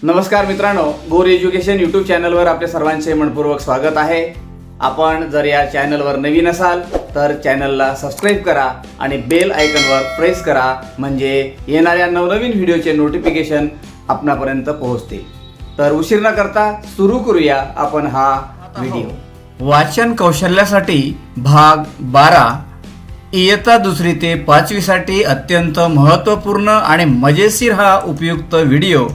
नमस्कार मित्रांनो, गोर एज्युकेशन यूट्यूब चॅनलवर आपल्या सर्वांचे मनपूर्वक स्वागत आहे। आपण जर या चॅनलवर नवीन असाल तर चॅनलला सबस्क्राइब करा आणि बेल आयकॉनवर प्रेस करा, म्हणजे येणाऱ्या नवनवीन व्हिडिओचे नोटिफिकेशन आपणापर्यंत पोहोचतील। तर उशीर न करता सुरू करूया आपण हा व्हिडिओ। वाचन कौशल्यासाठी भाग 12 इयत्ता 2री ते 5वी साठी अत्यंत महत्त्वपूर्ण आणि मजेशीर हा उपयुक्त व्हिडिओ।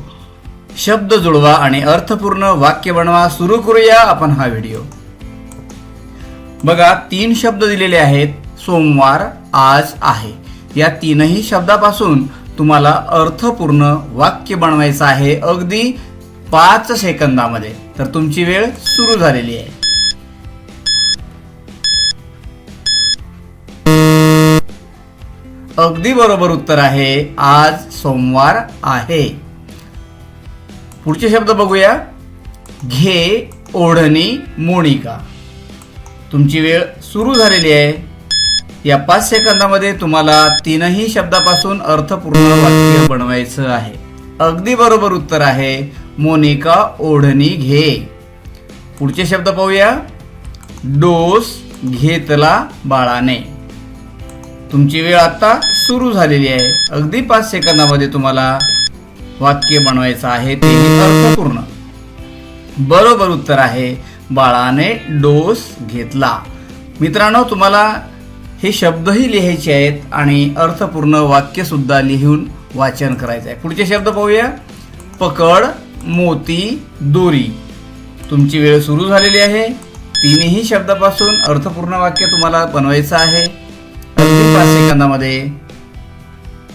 शब्द जुळवा आणि अर्थपूर्ण वाक्य बनवा। सुरू करूया आपण हा व्हिडिओ। बघा, 3 शब्द दिलेले आहेत। सोमवार, आज, आहे। या तीनही शब्दापासून तुम्हाला अर्थपूर्ण वाक्य बनवायचं आहे अगदी 5 सेकंदामध्ये। तर तुमची वेळ सुरू झालेली आहे। अगदी बरोबर उत्तर आहे, आज सोमवार आहे। पुढचे शब्द बघूया। घे, ओढणी, मोनिका। तुमची वेळ सुरू झालेली आहे। या 5 सेकंदामध्ये तुम्हाला तीनही शब्दापासून अर्थपूर्ण वाक्य बनवायचं आहे। अगदी बरोबर उत्तर आहे, मोनिका ओढणी घे। पुढचे शब्द पाहूया। डोस घेतला बाळाने। तुमची वेळ आता सुरू झालेली आहे। अगदी 5 सेकंदामध्ये तुम्हाला वाक्य बनवायचं आहे, तेही अर्थपूर्ण। बरोबर उत्तर आहे, बाळाने डोस घेतला। मित्रांनो, तुम्हाला हे शब्दही लिहायचे आहेत आणि अर्थपूर्ण वाक्य सुद्धा लिहून वाचन करायचं आहे। पुढचे शब्द पाहूया। पकड, मोती, दोरी। तुमची वेळ सुरू झालेली आहे। तीनही शब्दापासून अर्थपूर्ण वाक्य तुम्हाला बनवायचं आहे अगदी 5 सेकंदामध्ये।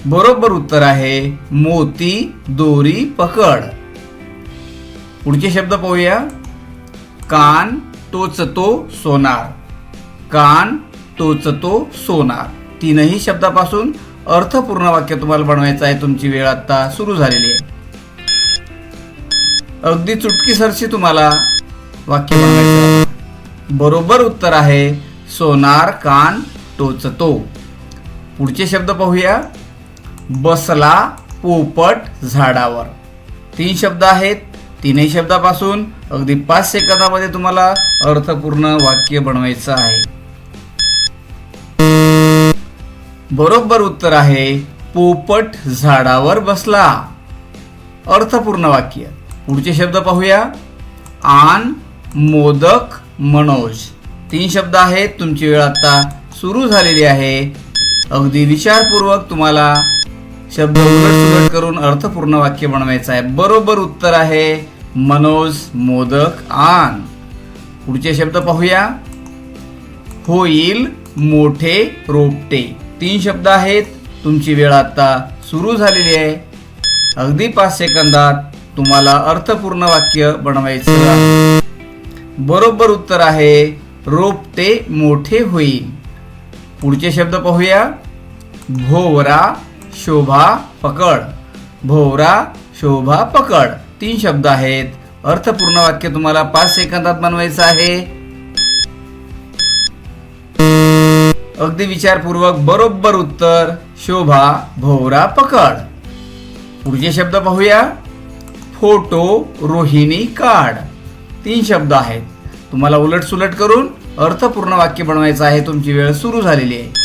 बरोबर उत्तर आहे, मोती, दोरी, पकड। पुढचे शब्द पाहूया। कान टोचतो सोनार। कान टोचतो सोनार। तीनही शब्दापासून अर्थपूर्ण वाक्य तुम्हाला बनवायचं आहे। तुमची वेळ आता सुरू झालेली आहे। अगदी चुटकीसरशी तुम्हाला वाक्य बनवायचं आहे। बरोबर उत्तर आहे, सोनार कान टोचतो। पुढचे शब्द पाहूया। बसला पोपट झाडावर। 3 शब्द आहेत। तीनही शब्दापासून अगदी 5 सेकंदामध्ये तुम्हाला अर्थपूर्ण वाक्य बनवायचं आहे। बरोबर उत्तर आहे, पोपट झाडावर बसला। अर्थपूर्ण वाक्य। पुढचे शब्द पाहूया। आन, मोदक, मनोज। 3 शब्द आहेत। तुमची वेळ आता सुरू झालेली आहे। अगदी विचारपूर्वक तुम्हाला शब्द उलटसुलट करून अर्थपूर्ण वाक्य बनवायचं आहे। बरोबर उत्तर आहे, मनोज, मोदक, आन। पुढचे शब्द पाहूया। होईल मोठे रोपटे। 3 शब्द आहेत। तुमची वेळ आता सुरू झालेली आहे। अगदी 5 सेकंदात तुम्हाला अर्थपूर्ण वाक्य बनवायचं आहे। बरोबर उत्तर आहे, रोपटे मोठे होईल। पुढचे शब्द पाहूया। भोवरा, शोभा, पकड। भोवरा, शोभा, पकड। 3 शब्द आहेत। अर्थपूर्ण वाक्य तुम्हाला 5 सेकंदात बनवायचं आहे। अगदी विचारपूर्वक। बरोबर उत्तर, शोभा, भोवरा, पकड। पुढचे शब्द पाहूया। फोटो, रोहिणी, काढ। 3 शब्द आहेत। तुम्हाला उलटसुलट करून अर्थपूर्ण वाक्य बनवायचं आहे। तुमची वेळ सुरू झालेली आहे।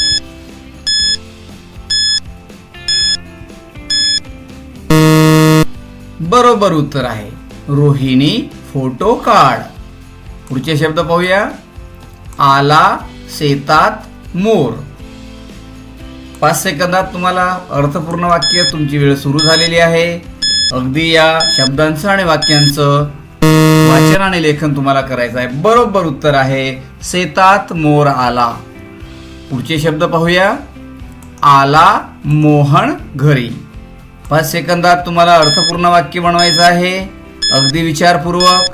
बरोबर उत्तर आहे, रोहिणी फोटो काढ। पुढचे शब्द पाहूया। आला शेतात मोर। 5 सेकंदात तुम्हाला अर्थपूर्ण वाक्य, तुमची वेळ सुरू झालेली आहे। अगदी या शब्दांचं आणि वाक्यांचं वाचन आणि लेखन तुम्हाला करायचं आहे। बरोबर उत्तर आहे, शेतात मोर आला। पुढचे शब्द पाहूया। आला मोहन घरी। 5 सेकंदात तुम्हाला अर्थपूर्ण वाक्य बनवायचं आहे अगदी विचारपूर्वक।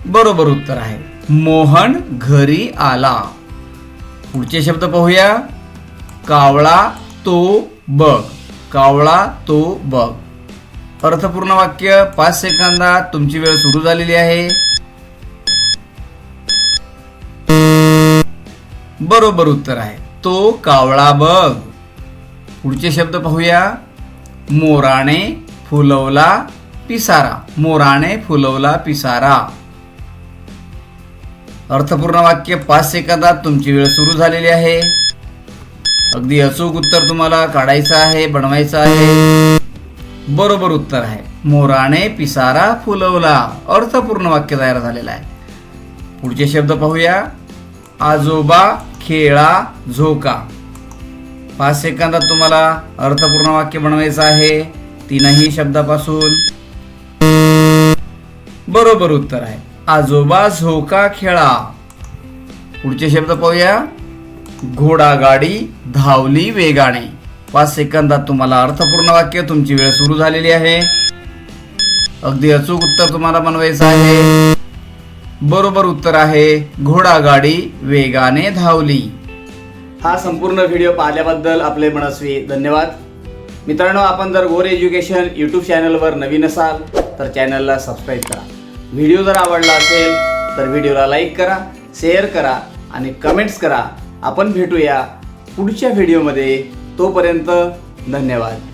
बरोबर उत्तर आहे, मोहन घरी आला। पुढचे शब्द पाहूया। कावळा तो बघ। कावळा तो बघ। अर्थपूर्ण वाक्य 5 सेकंदात। तुमची वेळ सुरू झालेली आहे। बरोबर उत्तर आहे, तो कावळा बघ। पुढचे शब्द पाहूया। मोराने फुलवला पिसारा. मोराने फुलवला पिसारा. अर्थपूर्ण वाक्य 5 सेकंदात तुमची वेळ सुरू झालेली आहे. अगदी अचूक उत्तर तुम्हाला काढायचं आहे, बनवायचं आहे. बरोबर उत्तर आहे मोराने पिसारा फुलवला. अर्थपूर्ण वाक्य तयार झालेलं आहे. पुढचे शब्द पाहूया. आजोबा खेळा झोका. 5 सेकंदात तुम्हाला अर्थपूर्ण वाक्य बनवायचं आहे 3ही शब्दापासून. बरोबर उत्तर आहे आजोबा झोका खेळा. पुढचे शब्द पाहूया. घोडागाडी धावली वेगाने. 5 सेकंदात तुम्हाला अर्थपूर्ण वाक्य, तुमची वेळ सुरू झालेली आहे. अगदी अचूक उत्तर तुम्हाला बनवायचं आहे. बरोबर उत्तर आहे घोडागाडी वेगाने धावली. हा संपूर्ण व्हिडिओ पाहिल्याबद्दल आपले मनस्वी धन्यवाद. मित्रांनो, आपण जर गोरे एज्युकेशन यूट्यूब चॅनलवर नवीन असाल तर चॅनलला सबस्क्राईब करा. व्हिडिओ जर आवडला असेल तर व्हिडिओला लाईक करा, शेअर करा आणि कमेंट्स करा. आपण भेटूया पुढच्या व्हिडिओमध्ये. तोपर्यंत धन्यवाद.